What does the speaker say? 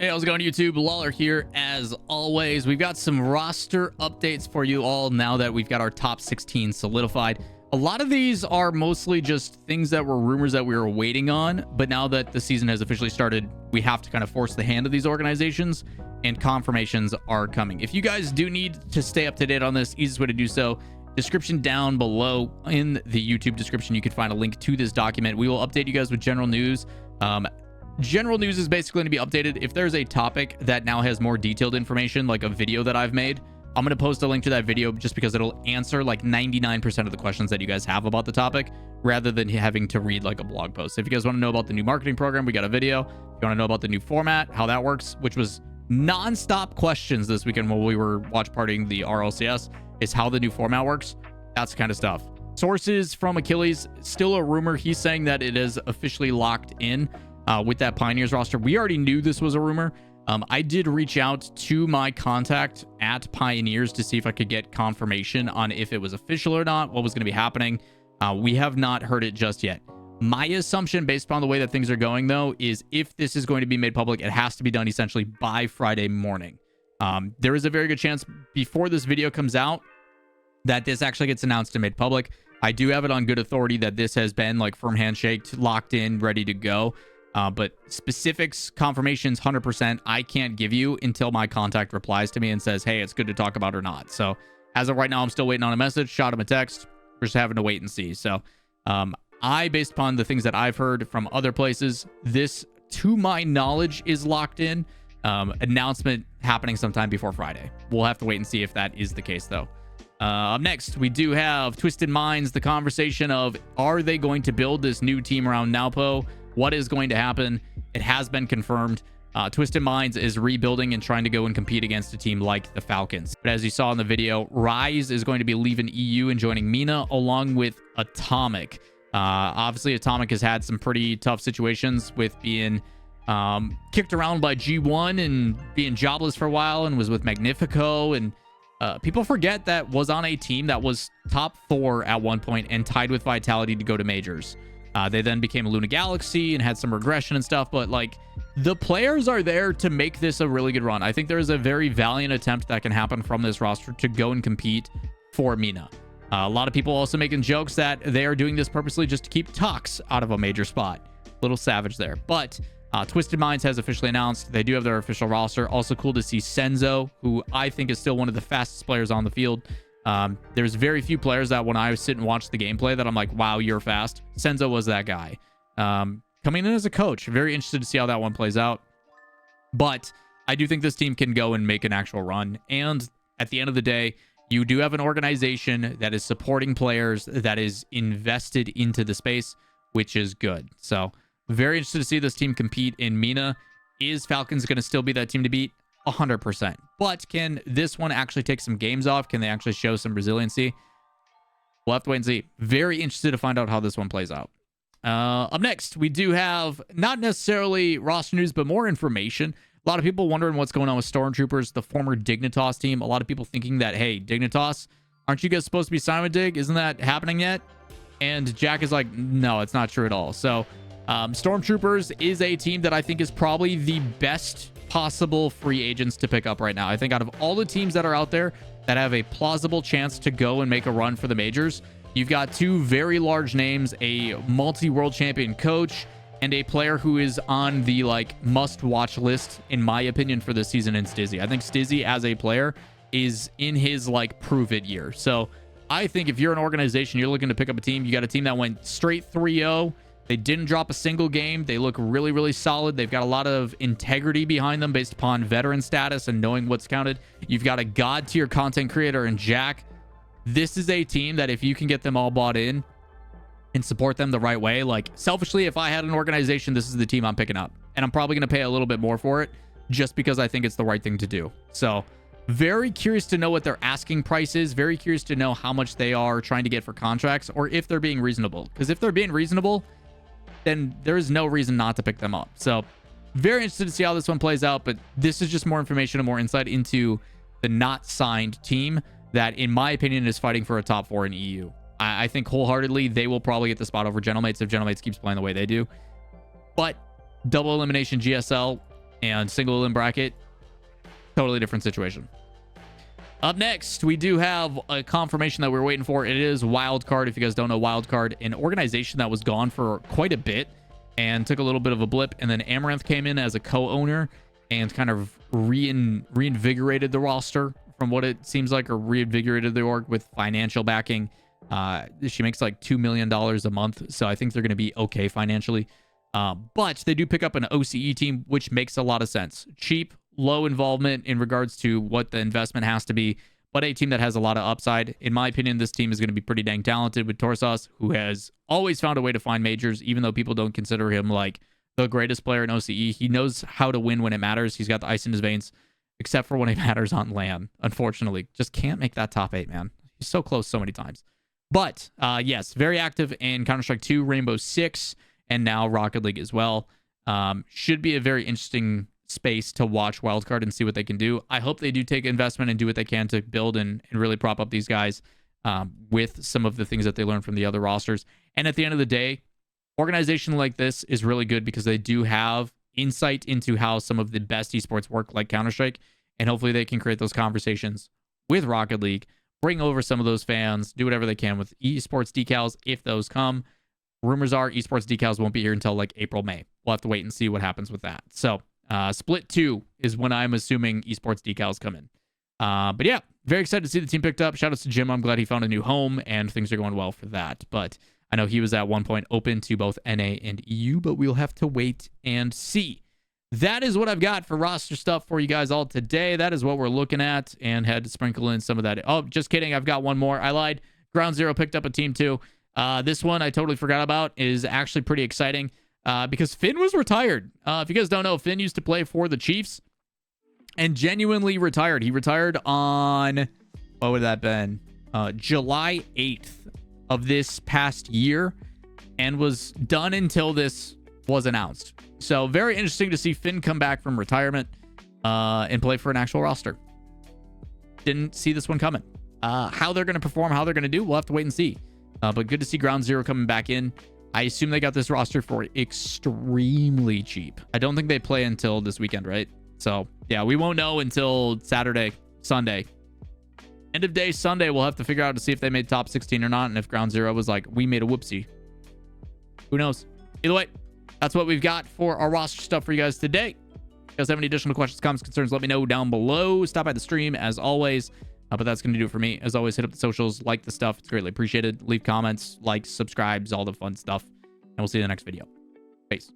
Hey, how's it going, YouTube? Lawler here. As always, we've got some roster updates for you all now that we've got our top 16 solidified. A lot of these are mostly just things that were rumors that we were waiting on, but now that the season has officially started, we have to kind of force the hand of these organizations, and confirmations are coming. If you guys do need to stay up to date on this, easiest way to do so, description down below in the YouTube description, you can find a link to this document. We will update you guys with general news. General news is basically going to be updated. If there's a topic that now has more detailed information, like a video that I've made, I'm going to post a link to that video just because it'll answer like 99% of the questions that you guys have about the topic, rather than having to read like a blog post. If you guys want to know about the new marketing program, we got a video. If you want to know about the new format, how that works, which was non-stop questions this weekend while we were watch partying the RLCS, is how the new format works. That's the kind of stuff. Sources from Achilles, still a rumor. He's saying that it is officially locked in with that Pioneers roster. We already knew this was a rumor. I did reach out to my contact at Pioneers to see if I could get confirmation on if it was official or not, what was going to be happening. We have not heard it just yet. My assumption, based upon the way that things are going, though, is if this is going to be made public, it has to be done essentially by Friday morning. There is a very good chance before this video comes out that this actually gets announced and made public. I do have it on good authority that this has been like firm handshake, locked in, ready to go. But specifics, confirmations, 100%, I can't give you until my contact replies to me and says, hey, it's good to talk about or not. So as of right now, I'm still waiting on a message, shot him a text. We're just having to wait and see. So based upon the things that I've heard from other places, this, to my knowledge, is locked in. Announcement happening sometime before Friday. We'll have to wait and see if that is the case, though. Up next, we do have Twisted Minds, the conversation of, are they going to build this new team around Nalpo? What is going to happen? It has been confirmed. Twisted Minds is rebuilding and trying to go and compete against a team like the Falcons. But as you saw in the video, Rise is going to be leaving EU and joining MENA along with Atomic. Obviously, Atomic has had some pretty tough situations with being kicked around by G1 and being jobless for a while, and was with Magnifico. And people forget that was on a team that was top 4 at one point and tied with Vitality to go to majors. They then became Luna Galaxy and had some regression and stuff, but like, the players are there to make this a really good run. I think there is a very valiant attempt that can happen from this roster to go and compete for MENA. A lot of people also making jokes that they are doing this purposely just to keep Tox out of a major spot. Little savage there. But Twisted Minds has officially announced they do have their official roster. Also cool to see Senzo, who I think is still one of the fastest players on the field. There's very few players that when I sit and watch the gameplay that I'm like, wow, you're fast. Senzo was that guy. Coming in as a coach, very interested to see how that one plays out. But I do think this team can go and make an actual run. And at the end of the day, you do have an organization that is supporting players, that is invested into the space, which is good. So very interested to see this team compete in MENA. Is Falcons going to still be that team to beat? 100%. But can this one actually take some games off? Can they actually show some resiliency? We'll have to wait and see. Very interested to find out how this one plays out. Up next, we do have not necessarily roster news, but more information. A lot of people wondering what's going on with Stormtroopers, the former Dignitas team. A lot of people thinking that, hey, Dignitas, aren't you guys supposed to be signed with Dig? Isn't that happening yet? And Jack is like, no, it's not true at all. So Stormtroopers is a team that I think is probably the best possible free agents to pick up right now. I think out of all the teams that are out there that have a plausible chance to go and make a run for the majors, you've got two very large names, a multi-world champion coach and a player who is on the like must-watch list, in my opinion, for this season in Stizzy. I think Stizzy as a player is in his like prove it year. So I think if you're an organization, you're looking to pick up a team, you got a team that went straight 3-0. They didn't drop a single game. They look really, really solid. They've got a lot of integrity behind them based upon veteran status and knowing what's counted. You've got a god-tier content creator in Jack. This is a team that if you can get them all bought in and support them the right way, like selfishly, if I had an organization, this is the team I'm picking up. And I'm probably going to pay a little bit more for it just because I think it's the right thing to do. So very curious to know what their asking price is. Very curious to know how much they are trying to get for contracts, or if they're being reasonable. Because if they're being reasonable, then there is no reason not to pick them up. So very interested to see how this one plays out, but this is just more information and more insight into the not signed team that, in my opinion, is fighting for a top 4 in EU. I think wholeheartedly they will probably get the spot over Gentlemates if Gentlemates keeps playing the way they do. But double elimination GSL, And single elim bracket, totally different situation. Up next, we do have a confirmation that we're waiting for. It is Wildcard. If you guys don't know Wildcard, an organization that was gone for quite a bit and took a little bit of a blip. And then Amaranth came in as a co-owner and kind of reinvigorated the roster from what it seems like, or reinvigorated the org with financial backing. She makes like $2 million a month. So I think they're going to be okay financially. But they do pick up an OCE team, which makes a lot of sense. Cheap, low involvement in regards to what the investment has to be, but a team that has a lot of upside. In my opinion, this team is going to be pretty dang talented with Torsos, who has always found a way to find majors, even though people don't consider him like the greatest player in OCE. He knows how to win when it matters. He's got the ice in his veins, except for when it matters on LAN. Unfortunately, just can't make that top 8, man. He's so close so many times. But yes, very active in Counter-Strike 2, Rainbow Six, and now Rocket League as well. Should be a very interesting space to watch Wildcard and see what they can do. I hope they do take investment and do what they can to build and really prop up these guys with some of the things that they learned from the other rosters. And at the end of the day, organization like this is really good because they do have insight into how some of the best esports work, like Counter-Strike, and hopefully they can create those conversations with Rocket League, bring over some of those fans, do whatever they can with esports decals if those come. Rumors are esports decals won't be here until like April, May. We'll have to wait and see what happens with that. So Split 2 is when I'm assuming esports decals come in. But yeah, very excited to see the team picked up. Shout out to Jim. I'm glad he found a new home and things are going well for that. But I know he was at one point open to both NA and EU, but we'll have to wait and see. That is what I've got for roster stuff for you guys all today. That is what we're looking at, and had to sprinkle in some of that. Oh, just kidding. I've got one more. I lied. Ground Zero picked up a team too. This one I totally forgot about is actually pretty exciting because Finn was retired. If you guys don't know, Finn used to play for the Chiefs and genuinely retired. He retired on, what would that have been? July 8th of this past year and was done until this was announced. So very interesting to see Finn come back from retirement and play for an actual roster. Didn't see this one coming. How they're going to perform, how they're going to do, we'll have to wait and see. But good to see Ground Zero coming back in. I assume they got this roster for extremely cheap. I don't think they play until this weekend, right? So yeah, we won't know until Saturday, Sunday. End of day Sunday, we'll have to figure out to see if they made top 16 or not. And if Ground Zero was like, we made a whoopsie. Who knows? Either way, that's what we've got for our roster stuff for you guys today. If you guys have any additional questions, comments, concerns, let me know down below. Stop by the stream as always. But that's going to do it for me. As always, hit up the socials, like the stuff. It's greatly appreciated. Leave comments, likes, subscribes, all the fun stuff. And we'll see you in the next video. Peace.